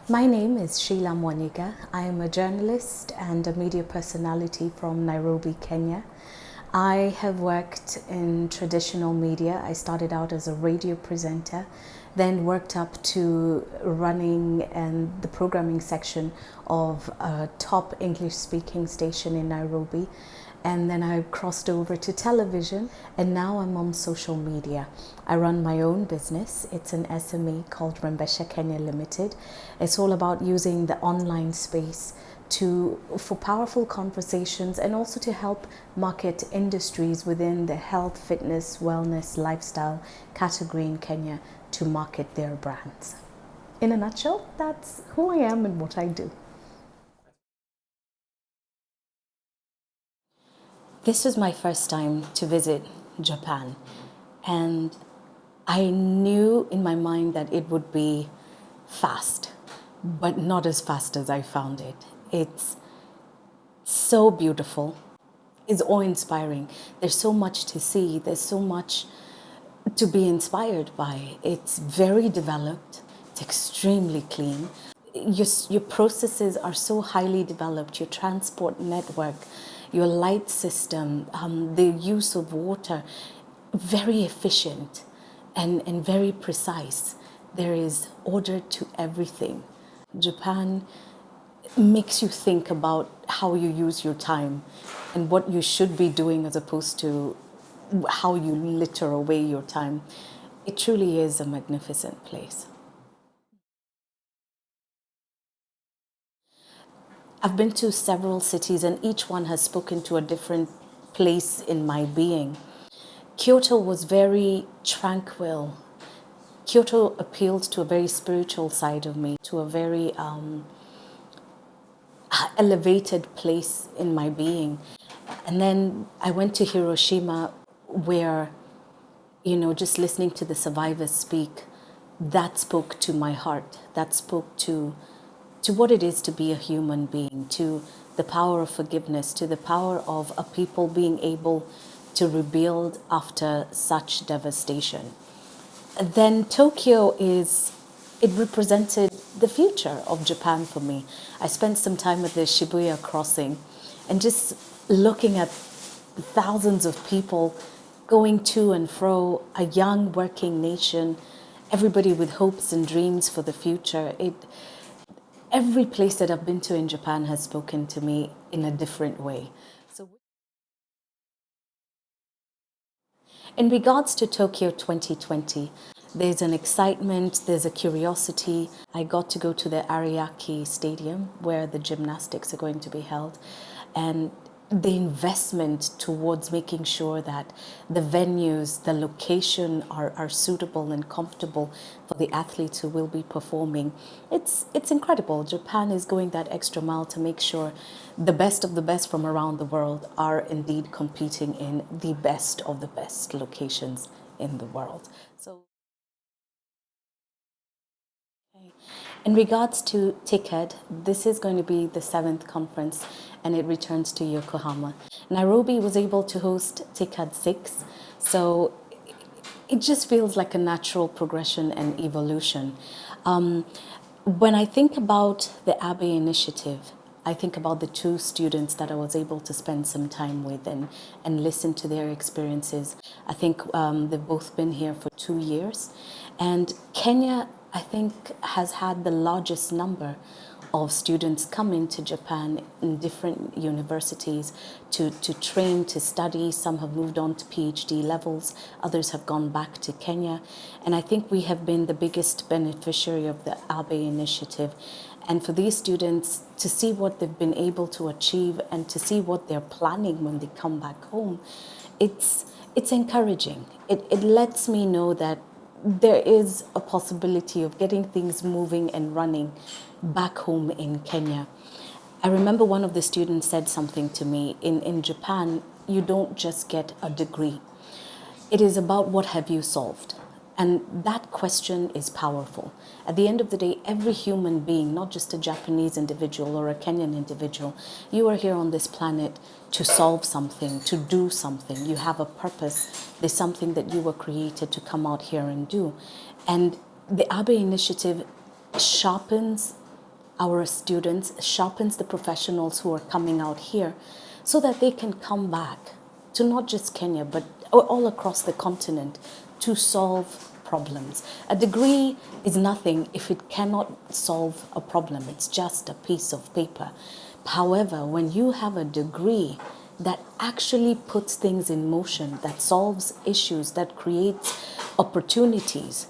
My name is Sheila Mwanyigha. I am a journalist and a media personality from Nairobi, Kenya. I have worked in traditional media. I started out as a radio presenter, then worked up to running and the programming section of a top English-speaking station in Nairobi. And then I crossed over to television, and now I'm on social media. I run my own business. It's an SME called Rembesha Kenya Limited. It's all about using the online space for powerful conversations and also to help market industries within the health, fitness, wellness, lifestyle category in Kenya to market their brands. In a nutshell, that's who I am and what I do. This was my first time to visit Japan, and I knew in my mind that it would be fast, but not as fast as I found it. It's so beautiful. It's awe-inspiring. There's so much to see. There's so much to be inspired by. It's very developed. It's extremely clean. Your processes are so highly developed. Your transport network, your light system, the use of water, very efficient and very precise. There is order to everything. Japan makes you think about how you use your time and what you should be doing as opposed to how you litter away your time. It truly is a magnificent place. I've been to several cities and each one has spoken to a different place in my being. Kyoto was very tranquil. Kyoto appealed to a very spiritual side of me, to a very elevated place in my being. And then I went to Hiroshima where, just listening to the survivors speak, that spoke to my heart. That spoke to what it is to be a human being, to the power of forgiveness, to the power of a people being able to rebuild after such devastation. Then Tokyo it represented the future of Japan for me. I spent some time at the Shibuya crossing and just looking at the thousands of people going to and fro, a young working nation, everybody with hopes and dreams for the future. Every place that I've been to in Japan has spoken to me in a different way. So, in regards to Tokyo 2020, there's an excitement, there's a curiosity. I got to go to the Ariake Stadium where the gymnastics are going to be held, and the investment towards making sure that the venues, the location are suitable and comfortable for the athletes who will be performing. It's incredible. Japan is going that extra mile to make sure the best of the best from around the world are indeed competing in the best of the best locations in the world. So, in regards to TICAD, this is going to be the 7th conference and it returns to Yokohama. Nairobi was able to host TICAD 6, so it just feels like a natural progression and evolution. When I think about the Abe initiative, I think about the 2 students that I was able to spend some time with and listen to their experiences. I think they've both been here for 2 years. And Kenya, I think, has had the largest number of students come into Japan in different universities to train, to study. Some have moved on to PhD levels, others have gone back to Kenya. And I think we have been the biggest beneficiary of the Abe initiative. And for these students to see what they've been able to achieve and to see what they're planning when they come back home, it's encouraging. It lets me know that there is a possibility of getting things moving and running back home in Kenya. I remember one of the students said something to me, in Japan, you don't just get a degree. It is about what have you solved. And that question is powerful. At the end of the day, every human being, not just a Japanese individual or a Kenyan individual, you are here on this planet to solve something, to do something. You have a purpose. There's something that you were created to come out here and do. And the Abe initiative sharpens our students, sharpens the professionals who are coming out here so that they can come back to not just Kenya, but all across the continent to solve problems. A degree is nothing if it cannot solve a problem. It's just a piece of paper. However, when you have a degree that actually puts things in motion, that solves issues, that creates opportunities,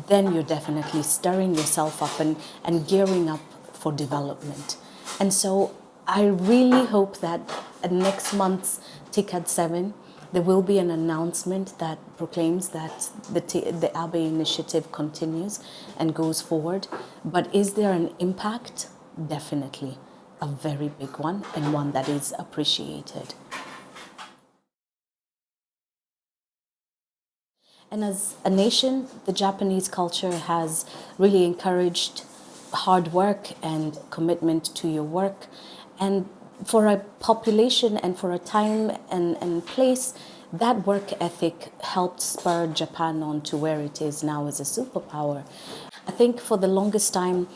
then you're definitely stirring yourself up and gearing up for development. And so I really hope that at next month's TICAD 7, there will be an announcement that proclaims that the Abe initiative continues and goes forward. But is there an impact? Definitely. A very big one, and one that is appreciated. And as a nation, the Japanese culture has really encouraged hard work and commitment to your work. And for a population and for a time and place, that work ethic helped spur Japan on to where it is now as a superpower. I think for the longest time,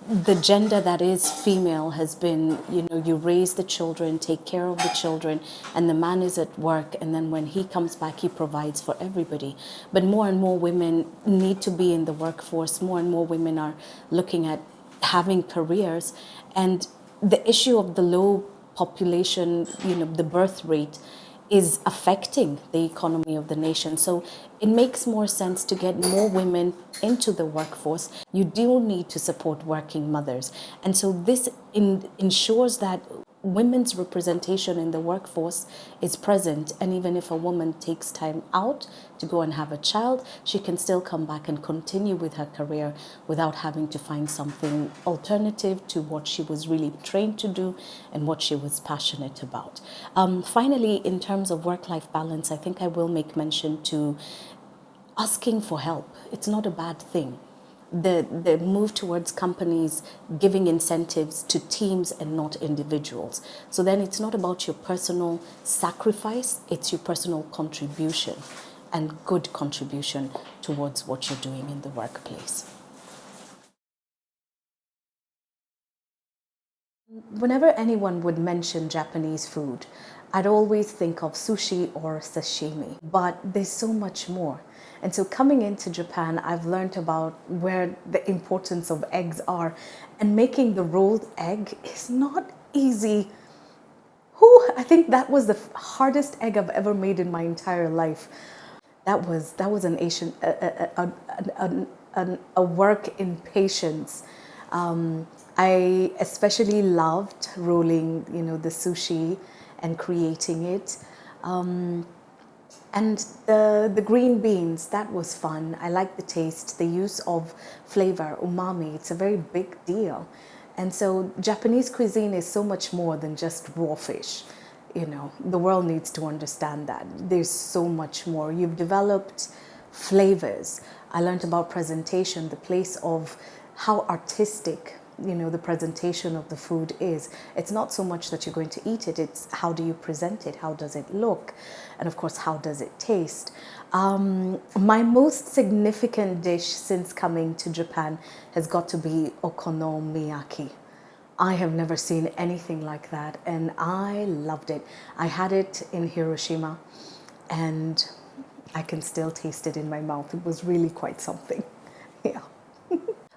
the gender that is female has been, you raise the children, take care of the children, and the man is at work, and then when he comes back, he provides for everybody. But more and more women need to be in the workforce. More and more women are looking at having careers, and the issue of the low population, the birth rate, is affecting the economy of the nation. So it makes more sense to get more women into the workforce. You do need to support working mothers. And so this ensures that women's representation in the workforce is present. And even if a woman takes time out to go and have a child, she can still come back and continue with her career without having to find something alternative to what she was really trained to do and what she was passionate about. Finally, in terms of work-life balance, I think I will make mention to asking for help. It's not a bad thing. The move towards companies giving incentives to teams and not individuals. So then it's not about your personal sacrifice, it's your personal contribution and good contribution towards what you're doing in the workplace. Whenever anyone would mention Japanese food, I'd always think of sushi or sashimi, but there's so much more. And so coming into Japan, I've learned about where the importance of eggs are, and making the rolled egg is not easy. I think that was the hardest egg I've ever made in my entire life. That was an Asian a work in patience. I especially loved rolling, the sushi and creating it. And the green beans, that was fun. I like the taste, the use of flavor, umami. It's a very big deal. And so Japanese cuisine is so much more than just raw fish. The world needs to understand that. There's so much more. You've developed flavors. I learned about presentation, the place of how artistic the presentation of the food is. It's not so much that you're going to eat it, it's how do you present it, how does it look, and of course, how does it taste. My most significant dish since coming to Japan has got to be okonomiyaki. I have never seen anything like that, and I loved it. I had it in Hiroshima, and I can still taste it in my mouth. It was really quite something. Yeah.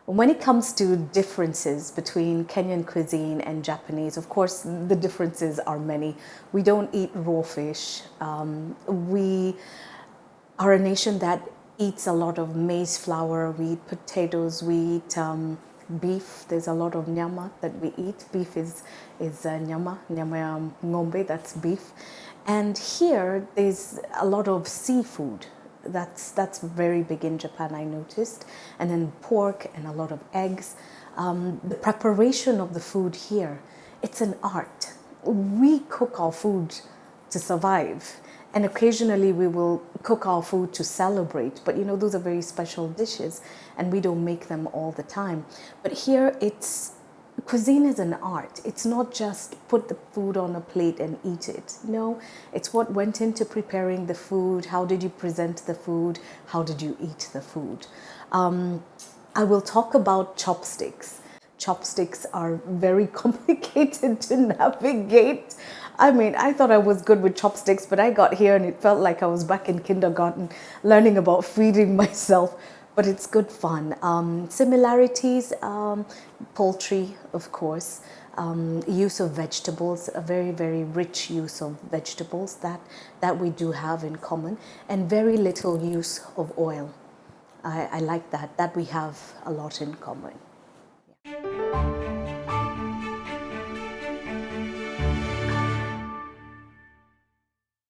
When it comes to differences between Kenyan cuisine and Japanese, of course, the differences are many. We don't eat raw fish. We are a nation that eats a lot of maize flour. We eat potatoes. We eat beef. There's a lot of nyama that we eat. Beef is nyama ya ng'ombe, that's beef. And here, there's a lot of seafood. That's very big in Japan, I noticed. And then pork and a lot of eggs. The preparation of the food here, it's an art. We cook our food to survive. And occasionally we will cook our food to celebrate. But those are very special dishes and we don't make them all the time. But here cuisine is an art. It's not just put the food on a plate and eat it. No, it's what went into preparing the food. How did you present the food? How did you eat the food? I will talk about chopsticks. chopsticks are very complicated to navigate. I mean, I thought I was good with chopsticks, but I got here and it felt like I was back in kindergarten learning about feeding myself. But it's good fun. Similarities, poultry, of course. Use of vegetables, a very, very rich use of vegetables that we do have in common, and very little use of oil. I like that we have a lot in common.